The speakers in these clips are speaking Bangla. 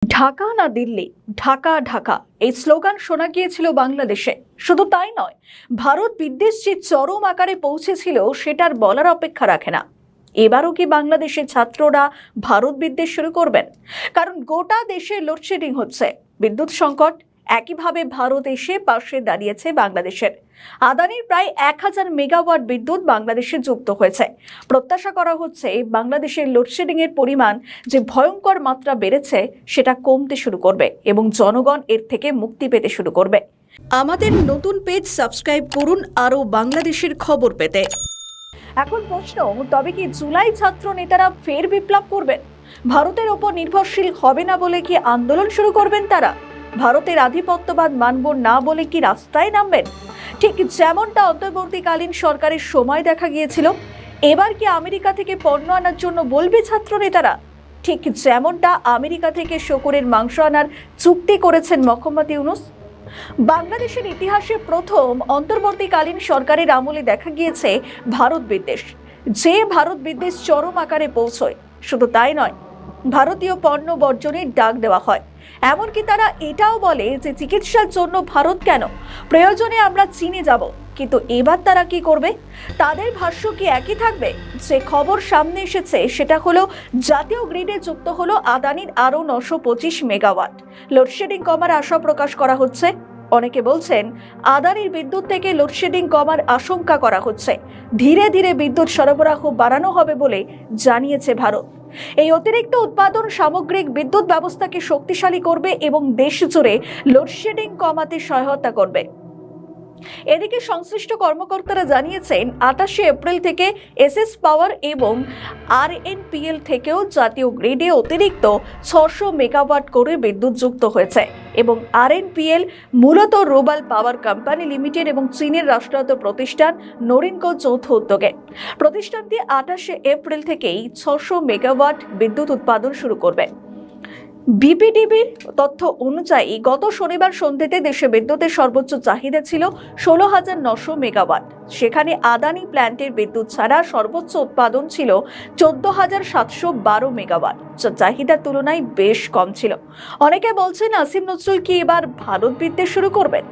ঢাকা না দিল্লি, ঢাকা ঢাকা এই স্লোগান শোনা গিয়েছিল বাংলাদেশে। শুধু তাই নয়, ভারত বিদ্বেষ যে চরম আকারে পৌঁছেছিল সেটার বলার অপেক্ষা রাখে না। এবারও কি বাংলাদেশের ছাত্ররা ভারত বিদ্বেষ শুরু করবেন? কারণ গোটা দেশে লোডশেডিং হচ্ছে, বিদ্যুৎ সংকট। একইভাবে ভারত এসে পাশে দাঁড়িয়েছে বাংলাদেশের। আদানির প্রায় 1000 মেগাওয়াট বিদ্যুৎ বাংলাদেশে যুক্ত হয়েছে। প্রত্যাশা করা হচ্ছে বাংলাদেশের লোডশেডিং এর পরিমাণ যে ভয়ঙ্কর মাত্রা বেড়েছে সেটা কমতে শুরু করবে এবং জনগণ এর থেকে মুক্তি পেতে শুরু করবে। আমাদের নতুন পেজ সাবস্ক্রাইব করুন আরও বাংলাদেশের খবর পেতে। এখন প্রশ্ন, তবে কি জুলাই ছাত্র নেতারা ফের বিপ্লব করবেন? ভারতের ওপর নির্ভরশীল হবে না বলে কি আন্দোলন শুরু করবেন তারা? ভারতের আধিপত্যবাদ মানব না বলে কি রাস্তায় নামবেন? ঠিক যেমনটা অন্তর্বর্তীকালীন সরকারের সময় দেখা গিয়েছিল, এবার কি আমেরিকা থেকে পণ্য আনার জন্য বলবে ছাত্র নেতারা? ঠিক যেমনটা আমেরিকা থেকে শূকরের মাংস আনার চুক্তি করেছেন মোহাম্মদ ইউনূস। বাংলাদেশের ইতিহাসে প্রথম অন্তর্বর্তীকালীন সরকারের আমলে দেখা গিয়েছে ভারত বিদ্বেষ। যে ভারত বিদ্বেষ চরম আকারে পৌঁছয়, শুধু তাই নয়, ভারতীয় পণ্য বর্জনের ডাক দেওয়া হয়। এমনকি তারা এটাও বলে যে চিকিৎসার জন্য ভারত কেন, প্রয়োজনে আমরা চীনে যাব। কিন্তু এবার তারা কি করবে? তাদের ভাষ্য কি একই থাকবে? যে খবর সামনে এসেছে সেটা হলো জাতীয় গ্রিডে যুক্ত হলো আদানির আরও 925 মেগাওয়াট। লোডশেডিং কমার আশা প্রকাশ করা হচ্ছে। অনেকে বলছেন আদানির বিদ্যুৎ থেকে লোডশেডিং কমার আশঙ্কা করা হচ্ছে। ধীরে ধীরে বিদ্যুৎ সরবরাহ বাড়ানো হবে বলে জানিয়েছে ভারত। এই অতিরিক্ত উৎপাদন সামগ্রিক বিদ্যুৎ ব্যবস্থাকে শক্তিশালী করবে এবং দেশ জুড়ে লোডশেডিং কমাতে সহায়তা করবে। এদিকে সংশ্লিষ্ট কর্মকর্তারা জানিয়েছেন 28 এপ্রিল থেকে এসএস পাওয়ার এবং আরএনপিএল থেকেও জাতীয় গ্রিডে অতিরিক্ত 600 মেগাওয়াট করে বিদ্যুৎ যুক্ত হয়েছে এবং আরএনপিএল মূলত রুবাল পাওয়ার কোম্পানি লিমিটেড এবং চীনের রাষ্ট্রায়ত্ত প্রতিষ্ঠান নোরিনকো যৌথ উদ্যোগে। প্রতিষ্ঠানটি 28 এপ্রিল থেকেই 600 মেগাওয়াট বিদ্যুৎ উৎপাদন শুরু করবে। বিপিডিবির তথ্য অনুযায়ী গত শনিবার সন্ধ্যেতে দেশে বিদ্যুতের সর্বোচ্চ চাহিদা ছিল 16,900 মেগাওয়াট। সেখানে আদানি প্ল্যান্টের বিদ্যুৎ ছাড়া সর্বোচ্চ উৎপাদন ছিল 14,712 মেগাওয়াট, যা চাহিদার তুলনায় বেশ কম ছিল। অনেকে বলছেন আসিম নজরুল কি এবার ভারত বিদ্বেষ শুরু করবেন?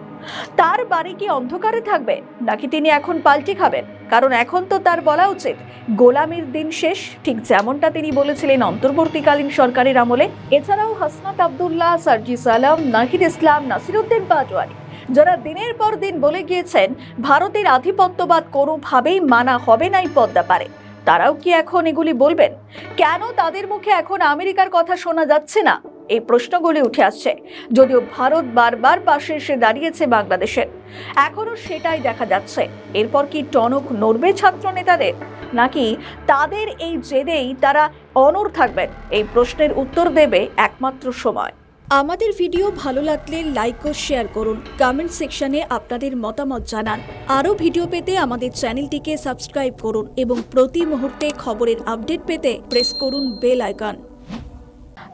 তার বাড়ি কি অন্ধকারে থাকবে, নাকি তিনি এখন পাল্টি খাবেন? কারণ এখন তো তার বলা উচিত গোলামির দিন শেষ, ঠিক যেমনটা তিনি বলেছিলেন অন্তর্বর্তীকালীন সরকারের আমলে। এছাড়াও হাসনাত আব্দুল্লাহ, সার্জিস আলম, নাহিদ ইসলাম, নাসিরউদ্দিন পাটোয়ারি, যারা দিনের পর দিন বলে গিয়েছেন ভারতের আধিপত্যবাদ কোনোভাবেই মানা হবে না এই পদ্মা পারে, তারাও কি এখন এগুলি বলবেন? কেন তাদের মুখে এখন আমেরিকার কথা শোনা যাচ্ছে না? এই প্রশ্নগুলি উঠে আসছে। যদিও ভারত বারবার পাশে এসে দাঁড়িয়েছে বাংলাদেশের, এখনো সেটাই দেখা যাচ্ছে। এরপর কি টনক নড়বে ছাত্র নেতাদের, নাকি তাদের এই জেদেই তারা অনড় থাকবেন? এই প্রশ্নের উত্তর দেবে একমাত্র সময়। আমাদের ভিডিও ভালো লাগলে লাইক ও শেয়ার করুন, কমেন্ট সেকশনে আপনাদের মতামত জানান। আরও ভিডিও পেতে আমাদের চ্যানেলটিকে সাবস্ক্রাইব করুন এবং প্রতি মুহূর্তে খবরের আপডেট পেতে প্রেস করুন বেল আইকন।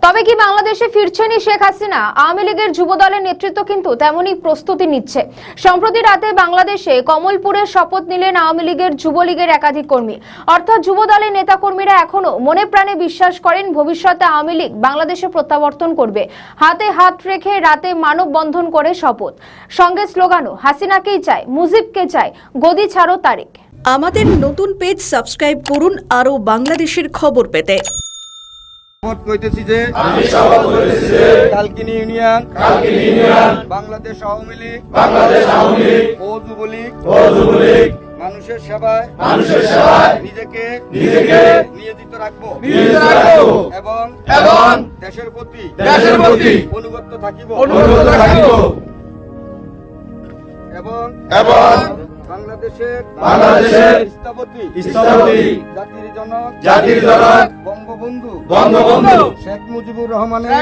তবে কি বাংলাদেশে ফিরছেনই শেখ হাসিনা? আওয়ামী লীগের যুব দলের নেতৃত্ব কিন্তু তেমনই প্রস্তুতি নিচ্ছে। সম্প্রতি রাতে বাংলাদেশে কমলপুরে শপথ নিলেন আওয়ামী লীগের যুবলীগের একাধিক কর্মী। অর্থাৎ যুব দলের নেতাকর্মীরা এখনো মনে প্রাণে বিশ্বাস করেন ভবিষ্যতে আওয়ামী লীগ বাংলাদেশে প্রত্যাবর্তন করবে। হাতে হাত রেখে রাতে মানববন্ধন করে শপথ, সঙ্গে স্লোগানও হাসিনাকেই চায়, মুজিবকে চায়, গদি ছাড়ো তারেক। আমাদের নতুন পেজ সাবস্ক্রাইব করুন আরও বাংলাদেশের খবর পেতে। কইতেছি যে কালকিনি ইউনিয়ন বাংলাদেশ আওয়ামী লীগ ও যুবলীগ মানুষের সেবায় নিজেকে নিয়োজিত রাখবো এবং দেশের প্রতি অনুগত থাকিব এবং বাংলাদেশের স্থপতি জাতির জনক বঙ্গবন্ধু শেখ মুজিবুর রহমানের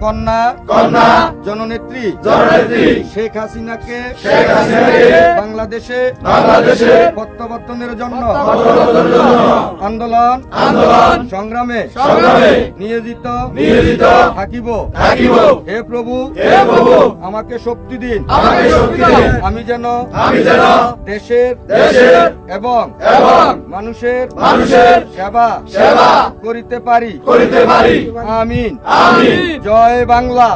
কন্যা জননেত্রী শেখ হাসিনাকে বাংলাদেশে প্রত্যাবর্তনের জন্য আন্দোলন সংগ্রামে নিয়োজিত থাকিব। হে প্রভু আমাকে শক্তি দিন, আমি যেন দেশের এবং মানুষের সেবা করিতে পারি। আমিন। জয় বাংলা,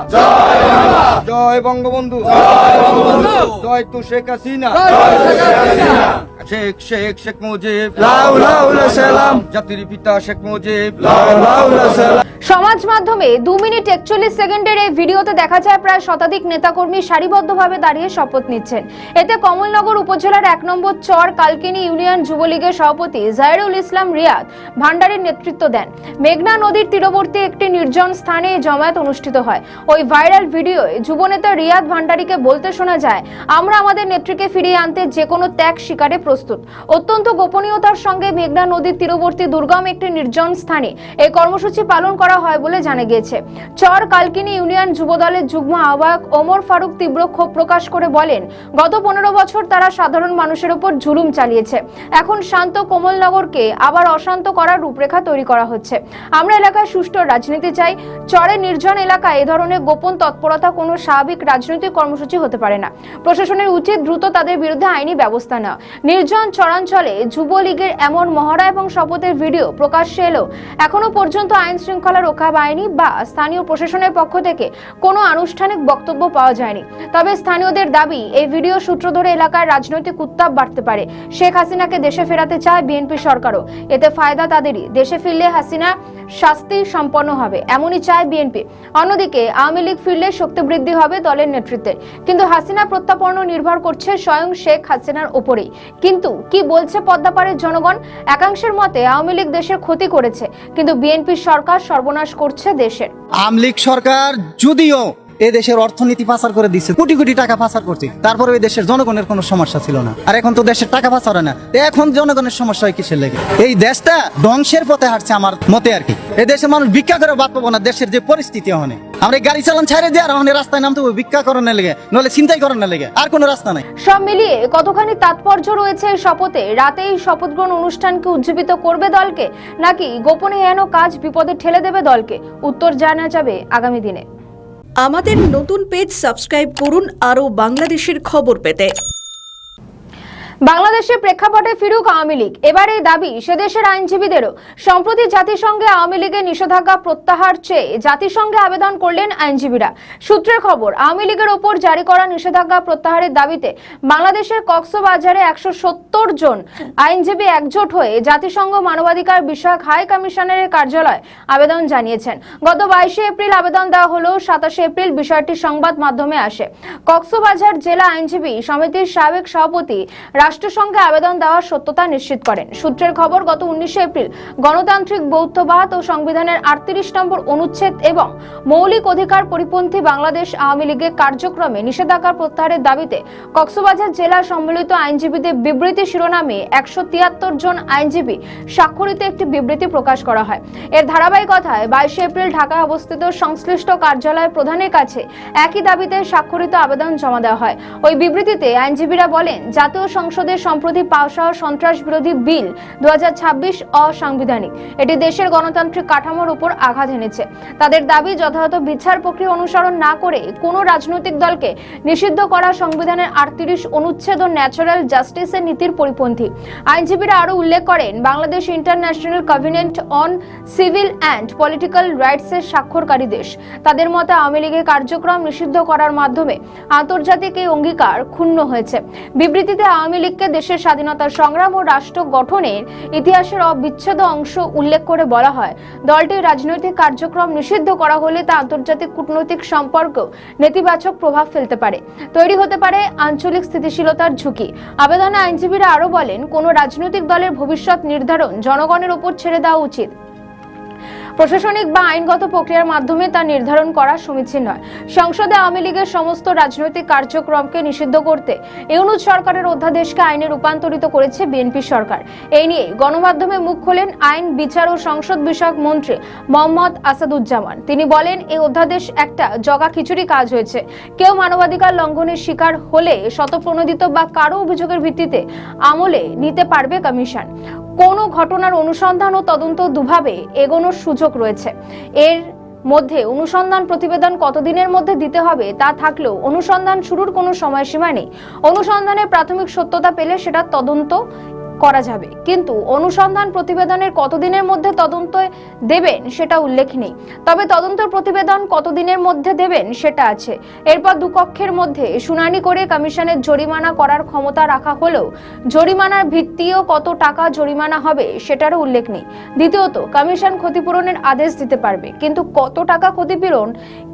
জয় বঙ্গবন্ধু, জয় তু শেখ হাসিনা, শেখ মুজিব, জাতির পিতা শেখ মুজিব। সমাজ মাধ্যমে 2 মিনিট 41 সেকেন্ডের এই ভিডিওতে দেখা যায় প্রায় শতাধিক নেতাকর্মী সারিবদ্ধভাবে দাঁড়িয়ে শপথ নিচ্ছেন। এতে কমলনগর উপজেলার 1 নম্বর চর কালকিনি ইউনিয়ন যুবলীগের সভাপতি জাহিরুল ইসলাম রিয়াদ ভান্ডারীর নেতৃত্ব দেন। মেঘনা নদীর তীরবর্তী একটি নির্জন স্থানে এই জমায়েত অনুষ্ঠিত হয়। ওই ভাইরাল ভিডিওয়ে যুবনেতা রিয়াদ ভান্ডারীকে বলতে শোনা যায়, আমরা আমাদের নেত্রীকে ফিরিয়ে আনতে যে কোনো ত্যাগ স্বীকারে প্রস্তুত। অত্যন্ত গোপনীয়তার সঙ্গে মেঘনা নদীর তীরবর্তী দুর্গম একটি নির্জন স্থানে এই কর্মসূচি পালন করা হয় বলে জানা গিয়েছে। চর কালকিনি ইউনিয়ন যুবদলের যুগ্ম আহ্বায়ক ওমর ফারুক তীব্র ক্ষোভ প্রকাশ করে বলেন, গত 15 বছর তারা সাধারণ মানুষের উপর জুলুম চালিয়েছে। এখন শান্ত কমলনগরকে আবার অশান্ত করার রূপরেখা তৈরি করা হচ্ছে। আমরা এলাকায় সুষ্ঠু রাজনীতি চাই। চরে নির্জন এলাকায় এ ধরনের গোপন তৎপরতা কোনো স্বাভাবিক রাজনৈতিক কর্মসূচি হতে পারে না। প্রশাসনের উচিত দ্রুত তাদের বিরুদ্ধে আইনি ব্যবস্থা নেওয়া। নির্জন চরাঞ্চলে যুবলীগের এমন মহড়া এবং শপথের ভিডিও প্রকাশ্যে এলেও এখনো পর্যন্ত আইন শৃঙ্খলা রক্ষা বাহিনী বা স্থানীয় প্রশাসনের পক্ষ থেকে কোনো আনুষ্ঠানিক বক্তব্য পাওয়া যায়নি। তবে স্থানীয়দের দাবি, এই ভিডিও সূত্র ধরে এলাকার রাজনৈতিক উত্তাপ বাড়তে পারে। শেখ হাসিনাকে দেশে ফেরাতে চায় বিএনপি সরকারও। এতে ফায়দা তাদেরই। দেশে ফিরলে হাসিনা শাস্তি সম্পন্ন হবে, এমনই চায় বিএনপি। অন্যদিকে আওয়ামী লীগ ফিরলে শক্তি বৃদ্ধি হবে দলের নেতৃত্বের। কিন্তু হাসিনা প্রত্যাপন্ন নির্ভর করছে স্বয়ং শেখ হাসিনার ওপরেই। কিন্তু কি বলছে পদ্মাপাড়ের জনগণ? একাংশের মতে আওয়ামী লীগ দেশের ক্ষতি করেছে, কিন্তু বিএনপি সরকার সর্বনাশ করছে দেশের। আওয়ামী লীগ সরকার যদিও এই দেশের অর্থনীতি পাচার করে দিচ্ছে, কোটি কোটি টাকা পাচার করছে, তারপরে এই দেশের জনগণের কোনো সমস্যা ছিল না। আর এখন তো দেশের টাকা পাচার হয় না, এখন জনগণের সমস্যা হয় কিসের লেগে? এই দেশটা ধ্বংসের পথে হাঁটছে আমার মতে আর কি। এই দেশের মানুষ ভিক্ষা করে বাদ পাবো না। দেশের যে পরিস্থিতি হনে, আমরা গাড়ি চালান ছাড়ে দিয়ে আর রাস্তায় নামতে হবে ভিক্ষা করানোর লেগে, নইলে চিন্তাই করানোর লেগে, আর কোনো রাস্তা নাই। সব মিলিয়ে কতখানি তাৎপর্য রয়েছে এই শপথে? রাতে এই শপথ গ্রহণ অনুষ্ঠানকে উজ্জীবিত করবে দলকে, নাকি গোপনে হেন কাজ বিপদে ঠেলে দেবে দলকে? উত্তর জানা যাবে আগামী দিনে। আমাদের নতুন পেজ সাবস্ক্রাইব করুন আরও বাংলাদেশের খবর পেতে। বাংলাদেশের প্রেক্ষাপটে ফিরুক আওয়ামী লীগ, এবার এই দাবি সেদেশের আইনজীবীদেরও। সম্প্রতি জাতিসংঘে আওয়ামী লীগের নিষেধাজ্ঞা প্রত্যাহার চেয়ে জাতিসংঘে আবেদন করলেন আইনজীবীরা। সূত্রের খবর, আওয়ামী লীগের ওপর জারি করা নিষেধাজ্ঞা প্রত্যাহারের দাবিতে বাংলাদেশের কক্সবাজারে 170 জন আইনজীবী একজোট হয়ে জাতিসংঘ মানবাধিকার বিষয়ক হাই কমিশনারের কার্যালয়ে আবেদন জানিয়েছেন। গত 22 এপ্রিল আবেদন দেওয়া হলেও 27 এপ্রিল বিষয়টি সংবাদ মাধ্যমে আসে। কক্সবাজার জেলা আইনজীবী সমিতির সাবেক সভাপতি রাষ্ট্রসংঘে আবেদন দেওয়ার সত্যতা নিশ্চিত করেন। সূত্রের খবর, গত 19 এপ্রিল গণতান্ত্রিক বৌদ্ধবাদ ও সংবিধানের 38 নম্বর অনুচ্ছেদ এবং মৌলিক অধিকার পরিপন্থী বাংলাদেশ আওয়ামী লীগের কার্যক্রমে নিষেধাজ্ঞা প্রত্যাহারের দাবিতে কক্সবাজার জেলা সম্মিলিত আইনজীবীদের বিবৃতি শিরোনামে 173 জন আইনজীবী স্বাক্ষরিত একটি বিবৃতি প্রকাশ করা হয়। এর ধারাবাহিকতায় 22 এপ্রিল ঢাকায় অবস্থিত সংশ্লিষ্ট কার্যালয় প্রধানের কাছে একই দাবিতে স্বাক্ষরিত আবেদন জমা দেওয়া হয়। ওই বিবৃতিতে আইনজীবীরা বলেন, জাতীয় সংসদের সম্প্রতি পাশ হওয়া সন্ত্রাস বিরোধী বিল 2026 অসাংবিধানিক। এটি দেশের গণতান্ত্রিক কাঠামোর উপর আঘাত এনেছে। তাদের দাবি, যথাযথ বিচার প্রক্রিয়া অনুসরণ না করে কোনো রাজনৈতিক দলকে নিষিদ্ধ করা সংবিধানের 38 অনুচ্ছেদ ও ন্যাচারাল জাস্টিসের নীতির পরিপন্থী। আইনজীবীরা আরও উল্লেখ করেন, Bangladesh international covenant on civil and political রাইটসের স্বাক্ষরকারী দেশ। তাদের মতে আওয়ামী লীগের কার্যক্রম নিষিদ্ধ করার মাধ্যমে আন্তর্জাতিক এই অঙ্গীকার ক্ষুণ্ণ হয়েছে। বিবৃতিতে আওয়ামী লীগকে দেশের স্বাধীনতা সংগ্রাম ও রাষ্ট্র গঠনের ইতিহাসের অবিচ্ছেদ্য অংশ উল্লেখ করে বলা হয়, দলটির রাজনৈতিক কার্যক্রম নিষিদ্ধ করা হলে তা আন্তর্জাতিক কূটনৈতিক সম্পর্কেও নেতিবাচক প্রভাব ফেলতে পারে। তৈরি হতে পারে আঞ্চলিক স্থিতিশীলতার ঝুঁকি। আবেদনে আইনজীবীরা আরও বলেন, কোনো রাজনৈতিক দলের ভবিষ্যৎ নির্ধারণ জনগণের উপর ছেড়ে দেওয়া উচিত। প্রশাসনিক বা আইনগত প্রক্রিয়ার মাধ্যমে তা নির্ধারণ করা সমীচীন নয়। সংসদে আওয়ামী লীগের সমস্ত রাজনৈতিক কার্যক্রমকে নিষিদ্ধ করতে ইউনূস সরকারের অধ্যাদেশকে আইনে রূপান্তরিত করেছে বিএনপি সরকার। এই নিয়ে গণমাধ্যমে মুখ খোলেন আইন, বিচার ও সংসদ বিষয়ক মন্ত্রী মোহাম্মদ আসাদুজ্জামান। তিনি বলেন, এই অধ্যাদেশ একটা জগা খিচুড়ি কাজ হয়েছে। কেউ মানবাধিকার লঙ্ঘনের শিকার হলে শতপ্রণোদিত বা কারো অভিযোগের ভিত্তিতে আমলে নিতে পারবে কমিশন। কোনো ঘটনার অনুসন্ধান ও তদন্ত দুভাবে এগোনোর সুযোগ রয়েছে। এর মধ্যে অনুসন্ধান প্রতিবেদন কতদিনের মধ্যে দিতে হবে তা থাকলেও অনুসন্ধান শুরুর কোনো সময়সীমা নেই। অনুসন্ধানের প্রাথমিক সত্যতা পেলে সেটা তদন্ত করা যাবে, কিন্তু অনুসন্ধান প্রতিবেদনের কতদিনের মধ্যে তদন্ত দেবেন সেটা উল্লেখ নেই। তবে তদন্ত প্রতিবেদন কতদিনের মধ্যে দেবেন সেটা আছে। এরপর দুপক্ষের মধ্যে শুনানি করে কমিশনের জরিমানা করার ক্ষমতা রাখা হলেও জরিমানার ভিত্তিও কত টাকা জরিমানা হবে সেটারও উল্লেখ নেই। দ্বিতীয়ত, কমিশন ক্ষতিপূরণের আদেশ দিতে পারবে, কিন্তু কত টাকা ক্ষতিপূরণ,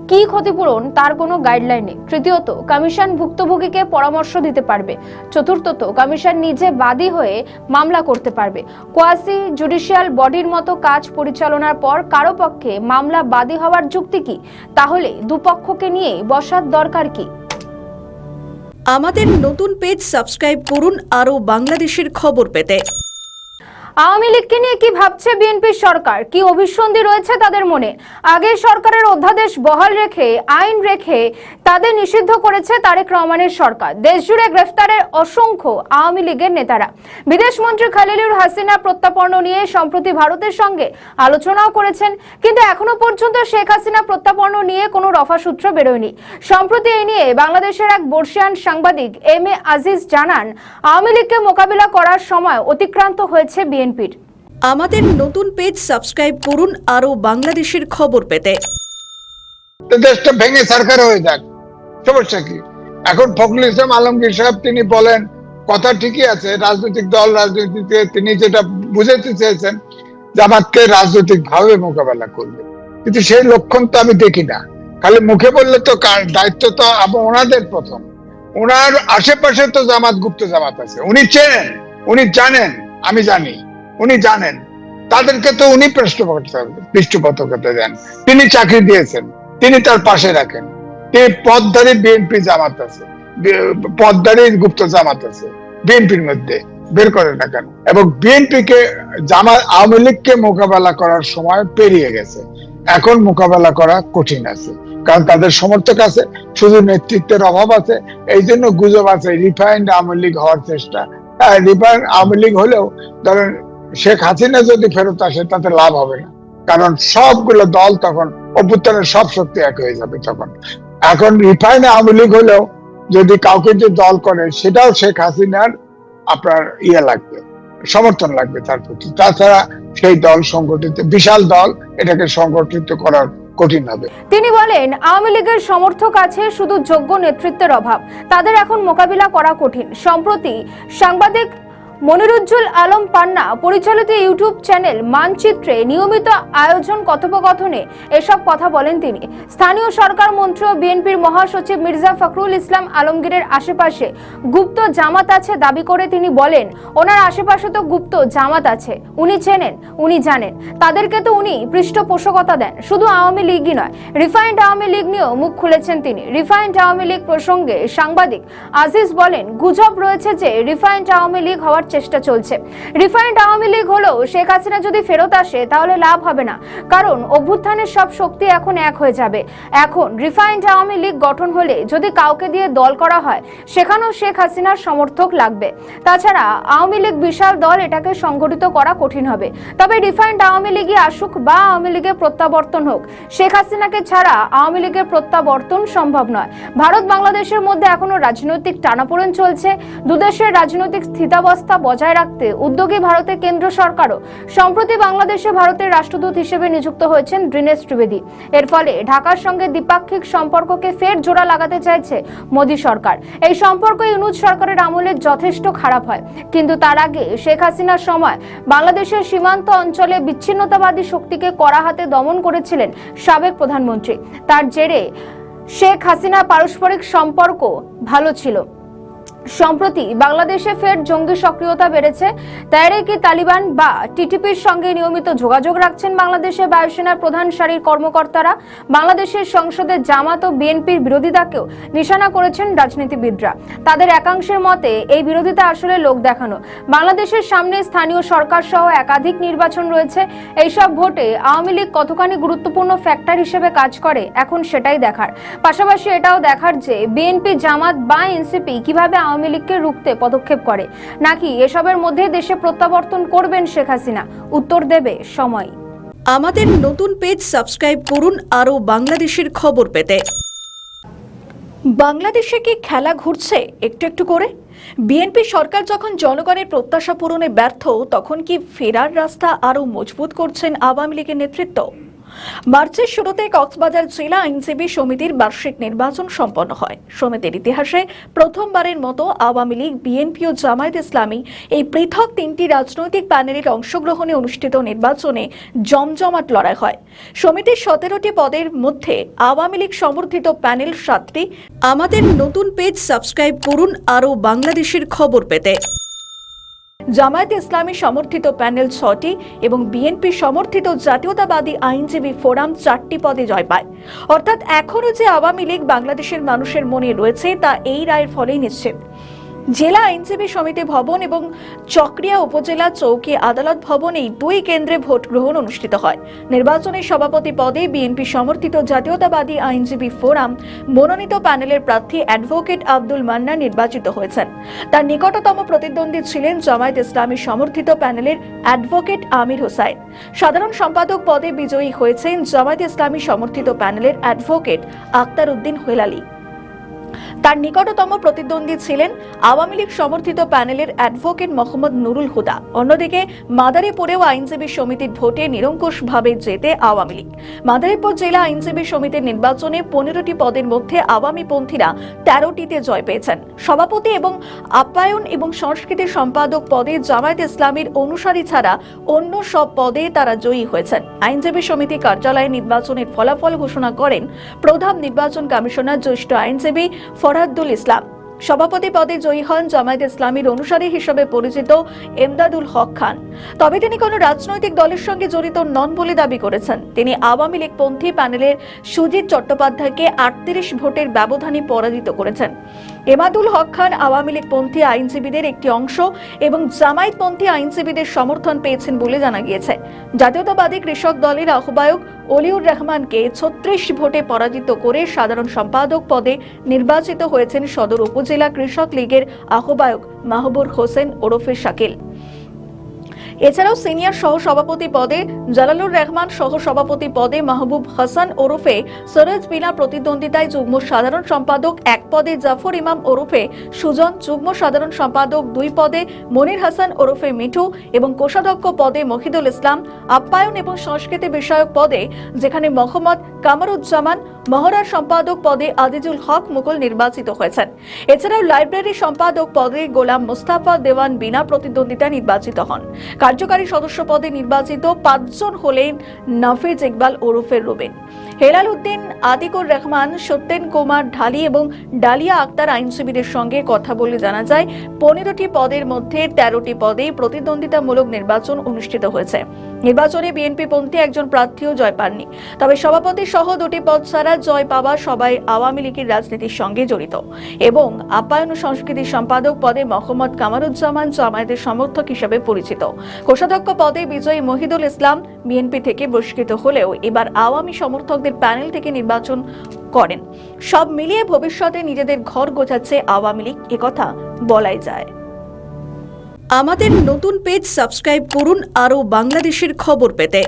কি ক্ষতিপূরণ তার কোনো গাইডলাইন নেই। তৃতীয়ত, কমিশন ভুক্তভোগীকে পরামর্শ দিতে পারবে। চতুর্থত, কমিশন নিজে বাদী হয়ে মামলা করতে পারবে। কোয়াসি জুডিশিয়াল বডির মতো কাজ পরিচালনার পর কারো পক্ষে মামলা বাদী হওয়ার যুক্তি কি? তাহলে দুপক্ষকে নিয়ে বসার দরকার কি? আমাদের নতুন পেজ সাবস্ক্রাইব করুন আরও বাংলাদেশের খবর পেতে। আওয়ামী লীগকে নিয়ে কি ভাবছে বিএনপি সরকার? কি অভিসন্ধি রয়েছে তাদের মনে? আগে সরকারের অধ্যাদেশ বহাল রেখে, আইন রেখে তাদের নিষিদ্ধ করেছে তারেক রহমানের সরকার। দেশজুড়ে গ্রেফতারের অসংখ্য আওয়ামী লীগের নেতারা। বিদেশমন্ত্রী খালেলুর হাসিনা প্রত্যাপন্ন নিয়ে সম্প্রতি ভারতের সঙ্গে আলোচনাও করেছেন, কিন্তু এখনো পর্যন্ত শেখ হাসিনা প্রত্যাপন্ন নিয়ে কোনো রফাসূত্র বেরোয়নি। সম্প্রতি এই নিয়ে বাংলাদেশের এক বর্ষিয়ান সাংবাদিক এম এ আজিজ জানান, আওয়ামী লীগকে মোকাবিলা করার সময় অতিক্রান্ত হয়েছে বিএনপির। আমাদের নতুন পেজ সাবস্ক্রাইব করুন আরও বাংলাদেশের খবর পেতে। দেশটা ভেঙে সরকার হয়ে যাক, সমস্যা কি? এখন ফখরুল ইসলাম আলমগীর সাহেব তিনি বলেন, কথা ঠিকই আছে, রাজনৈতিক দল রাজনীতিতে তিনি যেটা বুঝাতে চেয়েছেন জামাতকে রাজনৈতিক ভাবে মোকাবেলা করবে, কিন্তু সেই লক্ষণ তো আমি দেখি না। খালি মুখে বললে তো দায়িত্ব তো ওনাদের প্রথম। ওনার আশেপাশে তো জামাত, গুপ্ত জামাত আছে, উনি চেনেন, উনি জানেন, আমি জানি, উনি জানেন। তাদেরকে তো উনি পৃষ্ঠপোষকতা দেন, তিনি চাকরি দিয়েছেন, তিনি তার পাশে রাখেন। তিনি পদধারী বিএনপি জামাত আছে, পদধারী গুপ্ত জামাত আছে বিএনপির মধ্যে, বের করে না কেন? এবং বিএনপি কে জামাত, আওয়ামী লীগকে মোকাবেলা করার সময় পেরিয়ে গেছে, এখন মোকাবেলা করা কঠিন আছে, কারণ তাদের সমর্থক আছে, শুধু নেতৃত্বের অভাব আছে। এই জন্য গুজব আছে রিফাইন্ড আওয়ামী লীগ হওয়ার চেষ্টা। রিফাইন্ড আওয়ামী লীগ হলেও ধরেন শেখ হাসিনা যদি ফেরত আসে তাতে লাভ হবে না, কারণ সবগুলো দল তখন অভ্যুত্থানের সব শক্তি এক হয়ে যাবে তখন। এখন রিফাইন্ড আওয়ামী লীগ হলেও যদি কাউকে যে দল করে সেটাও শেখ হাসিনার আপনার লাগবে, সমর্থন লাগবে তার প্রতি। তাছাড়া সেই দল সংগঠিত, বিশাল দল, এটাকে সংগঠিত করার কঠিন হবে। তিনি বলেন, আওয়ামী লীগের সমর্থক আছে, শুধু যোগ্য নেতৃত্বের অভাব, তাদের এখন মোকাবিলা করা কঠিন। সম্প্রতি সাংবাদিক মনিরুজ্জুল আলম পান্না পরিচালিত ইউটিউব চ্যানেল মানচিত্রে নিয়মিত আয়োজন কথোপকথনে এসব কথা বলেন তিনি। স্থানীয় সরকার মন্ত্রী ও বিএনপির মহাসচিব মির্জা ফখরুল ইসলাম আলমগীরের আশেপাশে গুপ্ত জামাত আছে দাবি করে তিনি বলেন, ওনার আশেপাশে তো গুপ্ত জামাত আছে, উনি চেনেন, উনি জানেন, তাদেরকে তো উনি পৃষ্ঠপোষকতা দেন। শুধু আওয়ামী লীগই নয়, রিফাইন্ড আওয়ামী লীগ নিয়েও মুখ খুলেছেন তিনি। রিফাইন্ড আওয়ামী লীগ প্রসঙ্গে সাংবাদিক আজিজ বলেন, গুজব রয়েছে যে রিফাইন্ড আওয়ামী লীগ হওয়ার চেষ্টা চলছে। রিফাইন্ড আওয়ামী লীগ হলেও শেখ হাসিনা যদি ফেরত আসে তাহলে লাভ হবে না, কারণ অভ্যুত্থানের সব শক্তি এখন এক হয়ে যাবে। এখন রিফাইন্ড আওয়ামী লীগ গঠন হলে যদি কাউকে দিয়ে দল করা হয় সেখানেও শেখ হাসিনার সমর্থক লাগবে। তাছাড়া আওয়ামী লীগ বিশাল দল, এটাকে সংগঠিত করা কঠিন হবে। তবে রিফাইন্ড আওয়ামী লীগই আসুক বা আওয়ামী লীগের প্রত্যাবর্তন হোক, শেখ হাসিনাকে ছাড়া আওয়ামী লীগের প্রত্যাবর্তন সম্ভব নয়। ভারত বাংলাদেশের মধ্যে এখনো রাজনৈতিক টানাপোড়েন চলছে। দুদেশের রাজনৈতিক স্থিতাবস্থা বজায় রাখতে উদ্যোগী ভারতের কেন্দ্র সরকারও সম্প্রতি বাংলাদেশে ভারতের রাষ্ট্রদূত হিসেবে নিযুক্ত হয়েছেন দীনেশ ত্রিবেদী। এর ফলে ঢাকার সঙ্গে দ্বিপাক্ষিক সম্পর্ককে ফের জোড়া লাগাতে চাইছে মোদী সরকার। এই সম্পর্ক ইউনূস সরকারের আমলে যথেষ্ট খারাপ হয়, কিন্তু তার আগে শেখ হাসিনার সময় বাংলাদেশের সীমান্ত অঞ্চলে বিচ্ছিন্নতাবাদী শক্তিকে কড়া হাতে দমন করেছিলেন সাবেক প্রধানমন্ত্রী। তার জেরে শেখ হাসিনা পারস্পরিক সম্পর্ক ভালো ছিল। সম্প্রতি বাংলাদেশে ফের জঙ্গি সক্রিয়তা বেড়েছে। তেহরিক-ই-তালিবান বা টিটিপির সঙ্গে নিয়মিত যোগাযোগ রাখছেন বাংলাদেশের বায়ুসেনার প্রধান সারির কর্মকর্তারা। বাংলাদেশের সংসদে জামাত ও বিএনপির বিরোধিতাকেও নিশানা করেছেন রাজনীতিবিদরা। তাদের একাংশের মতে এই বিরোধিতা আসলে লোক দেখানো। বাংলাদেশের সামনে স্থানীয় সরকার সহ একাধিক নির্বাচন রয়েছে। এইসব ভোটে আওয়ামী লীগ কতখানি গুরুত্বপূর্ণ ফ্যাক্টর হিসেবে কাজ করে এখন সেটাই দেখার। পাশাপাশি এটাও দেখার যে বিএনপি, জামাত বা এনসিপি কিভাবে আওয়ামী লীগকে রুখতে পদক্ষেপ করে, নাকি এসবের মধ্যে দেশে প্রত্যাবর্তন করবেন শেখ হাসিনা। উত্তর দেবে সময়। আমাদের নতুন পেজ সাবস্ক্রাইব করুন আরও বাংলাদেশের খবর পেতে। বাংলাদেশে কি খেলা ঘুরছে একটু একটু করে? বিএনপি সরকার যখন জনগণের প্রত্যাশা পূরণে ব্যর্থ, তখন কি ফেরার রাস্তা আরও মজবুত করছেন আওয়ামী লীগের নেতৃত্ব? মার্চের শুরুতে কক্সবাজার জেলা আইনজীবী সমিতির বার্ষিক নির্বাচন সম্পন্ন হয়। সমিতির ইতিহাসে প্রথমবারের মতো আওয়ামী লীগ, বিএনপি ও জামায়াত ইসলামী এই পৃথক তিনটি রাজনৈতিক প্যানেলের অংশগ্রহণে অনুষ্ঠিত নির্বাচনে জমজমাট লড়াই হয়। সমিতির 17টি পদের মধ্যে আওয়ামী লীগ সমর্থিত প্যানেল 7টি। আমাদের নতুন পেজ সাবস্ক্রাইব করুন আরও বাংলাদেশের খবর পেতে। জামায়াত ইসলামী সমর্থিত প্যানেল 6টি এবং বিএনপি সমর্থিত জাতীয়তাবাদী আইনজীবী ফোরাম 4টি পদে জয় পায়। অর্থাৎ এখনও যে আওয়ামী লীগ বাংলাদেশের মানুষের মনে রয়েছে তা এই রায়ের ফলেই নিশ্চিত। জেলা আইনজীবী সমিতি ভবন এবং চকরিয়া উপজেলা চৌকি আদালত ভবন, এই দুই কেন্দ্রে ভোট গ্রহণ অনুষ্ঠিত হয়। নির্বাচনের সভাপতি পদে বিএনপি সমর্থিত জাতীয়তাবাদী আইনজীবী ফোরাম মনোনীত প্যানেলের প্রার্থী অ্যাডভোকেট আব্দুল মান্নান নির্বাচিত হয়েছেন। তার নিকটতম প্রতিদ্বন্দ্বী ছিলেন জামায়াত ইসলামী সমর্থিত প্যানেলের অ্যাডভোকেট আমির হোসাইন। সাধারণ সম্পাদক পদে বিজয়ী হয়েছেন জামায়াত ইসলামী সমর্থিত প্যানেলের অ্যাডভোকেট আক্তার উদ্দিন হেলালি। তার নিকটতম প্রতিদ্বন্দ্বী ছিলেন আওয়ামী লীগ সমর্থিত প্যানেলের অ্যাডভোকেট মোহাম্মদ নুরুল হুদা। অন্যদিকে মাদারীপুরেও আইনজীবী সমিতির ভোটে নিরঙ্কুশভাবে জেতে আওয়ামী লীগ। মাদারীপুর জেলা আইনজীবী সমিতির নির্বাচনে 15টি পদের মধ্যে আওয়ামীপন্থীরা 13টিতে জয় পেয়েছেন। সভাপতি এবং আপ্যায়ন এবং সংস্কৃতি সম্পাদক পদে জামায়াত ইসলামীর অনুসারী ছাড়া অন্য সব পদে তারা জয়ী হয়েছেন। আইনজীবী সমিতি কার্যালয়ে নির্বাচনের ফলাফল ঘোষণা করেন প্রধান নির্বাচন কমিশনার জ্যেষ্ঠ আইনজীবী ফরহাদুল ইসলাম। সভাপতি পদে জয়ী হন জামায়াত ইসলামীর অনুসারী হিসেবে পরিচিত এমদাদুল হক খান। তবে তিনি কোনো রাজনৈতিক দলের সঙ্গে জড়িত নন বলে দাবি করেছেন। তিনি আওয়ামী লীগপন্থী প্যানেলের সুজিত চট্টোপাধ্যায়কে 38 ভোটের ব্যবধানে পরাজিত করেছেন। এমাদুল হক খান আওয়ামী লীগপন্থী আইনজীবীদের একটি অংশ এবং জামায়াতপন্থী আইনজীবীদের সমর্থন পেয়েছেন বলে জানা গিয়েছে। জাতীয়তাবাদী কৃষক দলের আহ্বায়ক অলিউর রহমানকে 36 ভোটে পরাজিত করে সাধারণ সম্পাদক পদে নির্বাচিত হয়েছেন সদর উপজেলা কৃষক লীগের আহ্বায়ক মাহবুব হোসেন ওরফে শাকিল। এছাড়াও সিনিয়র সহ সভাপতি পদে জালালুর রহমান, সহ সভাপতি পদে মাহবুব হাসান ওরফে সরোজ বিনা প্রতিদ্বন্দ্বিতায় যুগ্ম সাধারণ সম্পাদক 1 পদে জাফর ইমাম ওরফে সুজন, যুগ্ম সাধারণ সম্পাদক 2 পদে মনির হাসান ওরফে মিঠু এবং কোষাধ্যক্ষ পদে মহিদুল ইসলাম, আপ্যায়ন এবং সংস্কৃতি বিষয়ক পদে যেখানে মোহাম্মদ কামরুজ্জামান, মহড়ার সম্পাদক পদে আজিজুল হক মুকুল নির্বাচিত হয়েছেন। এছাড়াও লাইব্রেরি সম্পাদক পদে গোলাম মুস্তাফা দেওয়ান বিনা প্রতিদ্বন্দ্বিতা নির্বাচিত হন। কার্যকারী সদস্য পদে নির্বাচিত 5 জন হলেন নাফিজ ইকবাল ওরফে রুবেন, হেলাল উদ্দিন, আতিকুর রহমান, সত্যেন কুমার ঢালি এবং ডালিয়া আক্তার। আইনজীবীদের সঙ্গে কথা বলে জানা যায় 15টি পদের মধ্যে 13টি পদেই প্রতিদ্বন্দ্বিতামূলক নির্বাচন অনুষ্ঠিত হয়েছে। নির্বাচনে বিএনপি পন্থী একজন প্রার্থীও জয় পাননি। তবে সভাপতি সহ 2টি পদ ছাড়া জয় পাওয়া সবাই আওয়ামী লীগের রাজনীতির সঙ্গে জড়িত এবং আপ্যায়ন ও সংস্কৃতি সম্পাদক পদে মোহাম্মদ কামরুজ্জামান জামায়াতের সমর্থক হিসেবে পরিচিত। কোষাধ্যক্ষ পদে বিজয়ী মহিদুল ইসলাম বিএনপি থেকে বহিষ্কৃত হলেও এবার আওয়ামী সমর্থকদের প্যানেল থেকে নির্বাচন করেন। সব মিলিয়ে ভবিষ্যতে নিজেদের ঘর গোছাচ্ছে আওয়ামী লীগ, একথা বলাই যায়। আমাদের নতুন পেজ সাবস্ক্রাইব করুন আরও বাংলাদেশের খবর পেতে।